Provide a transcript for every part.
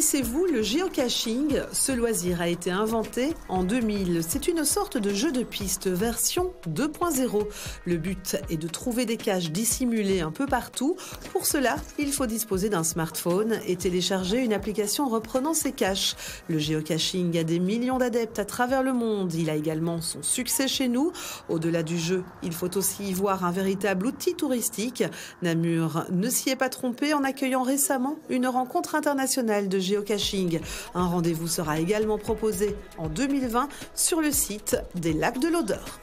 Connaissez-vous le géocaching? Ce loisir a été inventé en 2000. C'est une sorte de jeu de piste version 2.0. Le but est de trouver des caches dissimulées un peu partout. Pour cela, il faut disposer d'un smartphone et télécharger une application reprenant ces caches. Le géocaching a des millions d'adeptes à travers le monde. Il a également son succès chez nous. Au-delà du jeu, il faut aussi y voir un véritable outil touristique. Namur ne s'y est pas trompé en accueillant récemment une rencontre internationale de géocaching. Un rendez-vous sera également proposé en 2020 sur le site des Lacs de l'Odeur.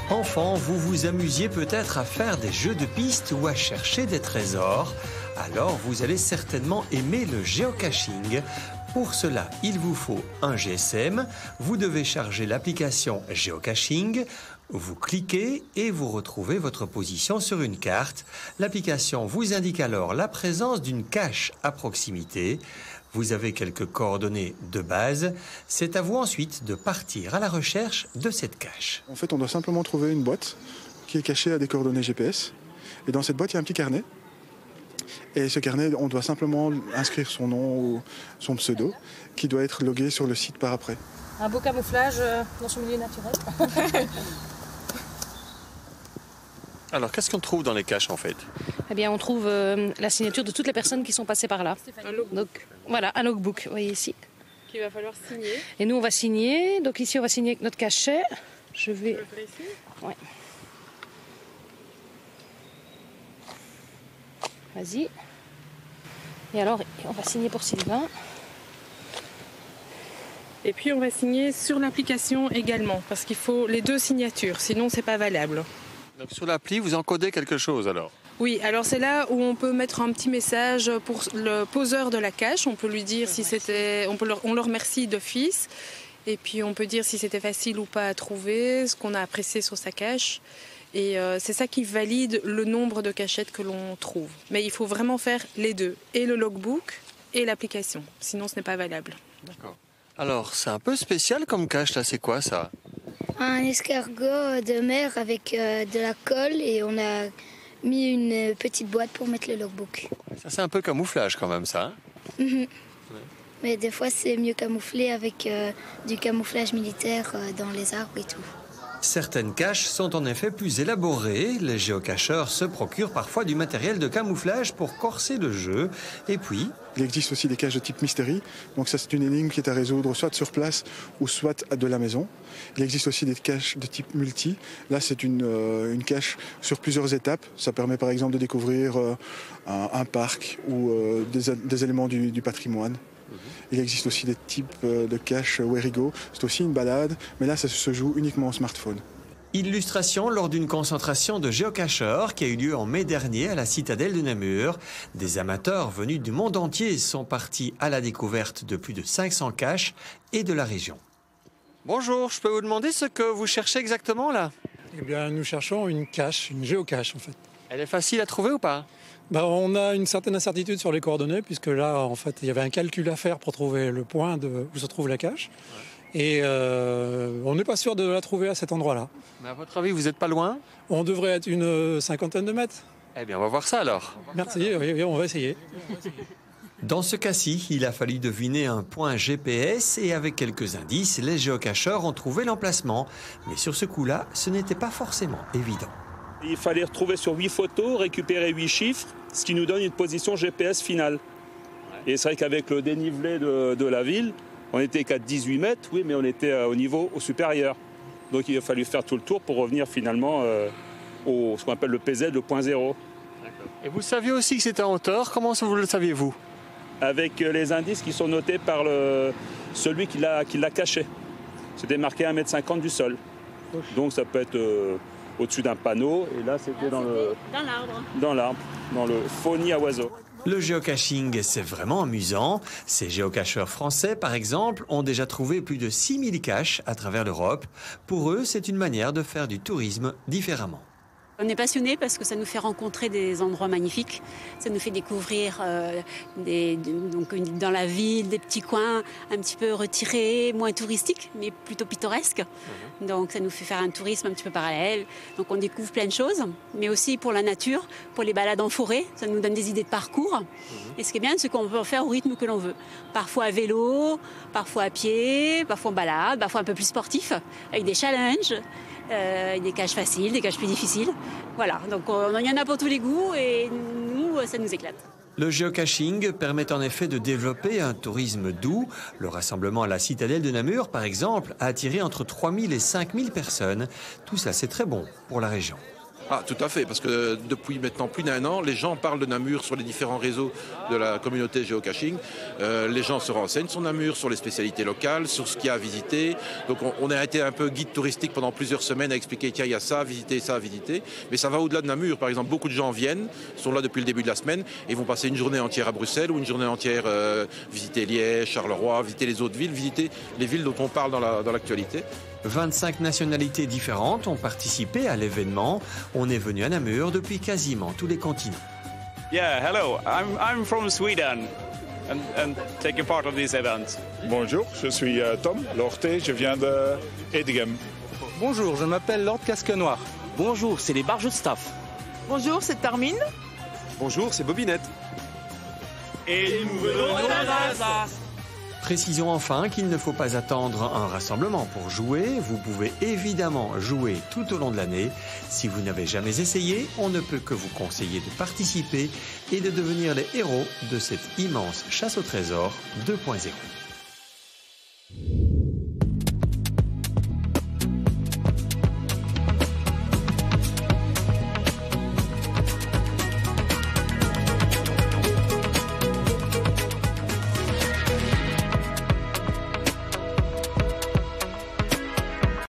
Enfant, vous vous amusiez peut-être à faire des jeux de piste ou à chercher des trésors. Alors vous allez certainement aimer le géocaching. Pour cela, il vous faut un GSM. Vous devez charger l'application géocaching. Vous cliquez et vous retrouvez votre position sur une carte. L'application vous indique alors la présence d'une cache à proximité. Vous avez quelques coordonnées de base. C'est à vous ensuite de partir à la recherche de cette cache. En fait, on doit simplement trouver une boîte qui est cachée à des coordonnées GPS. Et dans cette boîte, il y a un petit carnet. Et ce carnet, on doit simplement inscrire son nom ou son pseudo, qui doit être logué sur le site par après. Un beau camouflage dans son milieu naturel. Alors, qu'est-ce qu'on trouve dans les caches en fait? Eh bien, on trouve la signature de toutes les personnes qui sont passées par là. Donc, voilà, un logbook, vous voyez ici. Qu'il va falloir signer. Et nous, on va signer. Donc ici, on va signer avec notre cachet. Je vais... le faire ici. Ouais. Vas-y. Et alors, on va signer pour Sylvain. Et puis, on va signer sur l'application également, parce qu'il faut les deux signatures, sinon c'est pas valable. Donc sur l'appli, vous encodez quelque chose alors? Oui, alors c'est là où on peut mettre un petit message pour le poseur de la cache. On peut lui dire si c'était, on le remercie d'office. Et puis on peut dire si c'était facile ou pas à trouver, ce qu'on a apprécié sur sa cache. Et c'est ça qui valide le nombre de cachettes que l'on trouve. Mais il faut vraiment faire les deux, et le logbook et l'application. Sinon ce n'est pas valable. D'accord. Alors c'est un peu spécial comme cache là, c'est quoi ça? Un escargot de mer avec de la colle et on a mis une petite boîte pour mettre le logbook. Ça c'est un peu camouflage quand même ça. Mais des fois c'est mieux camouflé avec du camouflage militaire dans les arbres et tout. Certaines caches sont en effet plus élaborées. Les géocacheurs se procurent parfois du matériel de camouflage pour corser le jeu. Et puis... Il existe aussi des caches de type mystery. Donc ça, c'est une énigme qui est à résoudre soit sur place ou soit de la maison. Il existe aussi des caches de type multi. Là, c'est une cache sur plusieurs étapes. Ça permet par exemple de découvrir un parc ou des éléments du patrimoine. Il existe aussi des types de caches Werigo. C'est aussi une balade, mais là, ça se joue uniquement au smartphone. Illustration lors d'une concentration de géocacheurs qui a eu lieu en mai dernier à la citadelle de Namur. Des amateurs venus du monde entier sont partis à la découverte de plus de 500 caches et de la région. Bonjour, je peux vous demander ce que vous cherchez exactement là? Eh bien, nous cherchons une cache, une géocache en fait. Elle est facile à trouver ou pas? On a une certaine incertitude sur les coordonnées, puisque là, en fait, il y avait un calcul à faire pour trouver le point où se trouve la cache. Et on n'est pas sûr de la trouver à cet endroit-là. Mais à votre avis, vous n'êtes pas loin? On devrait être une cinquantaine de mètres. Eh bien, on va voir ça alors. Merci, oui, on va essayer. Dans ce cas-ci, il a fallu deviner un point GPS et avec quelques indices, les géocacheurs ont trouvé l'emplacement. Mais sur ce coup-là, ce n'était pas forcément évident. Il fallait retrouver sur 8 photos, récupérer 8 chiffres, ce qui nous donne une position GPS finale. Et c'est vrai qu'avec le dénivelé de la ville, on était qu'à 18 mètres, oui, mais on était au niveau supérieur. Donc il a fallu faire tout le tour pour revenir finalement au ce qu'on appelle le PZ, le point zéro. Et vous saviez aussi que c'était en hauteur, comment vous le saviez-vous? Avec les indices qui sont notés par celui qui l'a caché. C'était marqué 1,50 m du sol. Donc ça peut être au-dessus d'un panneau, et là c'était dans l'arbre, dans le faunie à oiseaux. Le géocaching, c'est vraiment amusant. Ces géocacheurs français, par exemple, ont déjà trouvé plus de 6000 caches à travers l'Europe. Pour eux, c'est une manière de faire du tourisme différemment. On est passionnés parce que ça nous fait rencontrer des endroits magnifiques, ça nous fait découvrir donc dans la ville des petits coins un petit peu retirés, moins touristiques, mais plutôt pittoresques. Donc ça nous fait faire un tourisme un petit peu parallèle. Donc on découvre plein de choses, mais aussi pour la nature, pour les balades en forêt, ça nous donne des idées de parcours. Et ce qui est bien, c'est qu'on peut en faire au rythme que l'on veut. Parfois à vélo, parfois à pied, parfois en balade, parfois un peu plus sportif, avec des challenges. Des caches faciles, des caches plus difficiles. Voilà, donc il y en a pour tous les goûts et nous, ça nous éclate. Le géocaching permet en effet de développer un tourisme doux. Le rassemblement à la citadelle de Namur, par exemple, a attiré entre 3000 et 5000 personnes. Tout ça, c'est très bon pour la région. Ah, tout à fait, parce que depuis maintenant plus d'1 an, les gens parlent de Namur sur les différents réseaux de la communauté géocaching. Les gens se renseignent sur Namur, sur les spécialités locales, sur ce qu'il y a à visiter. Donc on a été un peu guide touristique pendant plusieurs semaines à expliquer qu'il y a ça à visiter, ça à visiter. Mais ça va au-delà de Namur. Par exemple, beaucoup de gens viennent, sont là depuis le début de la semaine et vont passer une journée entière à Bruxelles ou une journée entière visiter Liège, Charleroi, visiter les autres villes, visiter les villes dont on parle dans l'actualité. 25 nationalités différentes ont participé à l'événement. On est venu à Namur depuis quasiment tous les continents. Yeah, hello. I'm from Sweden and taking part of this event. Bonjour, je suis Tom Lorté, je viens de Edegem. Bonjour, je m'appelle Lord Casque Noir. Bonjour, c'est les Barges de Staff. Bonjour, c'est Carmine. Bonjour, c'est Bobinette. Et nous venons d'Alsace. Précisons enfin qu'il ne faut pas attendre un rassemblement pour jouer. Vous pouvez évidemment jouer tout au long de l'année. Si vous n'avez jamais essayé, on ne peut que vous conseiller de participer et de devenir les héros de cette immense chasse au trésor 2.0.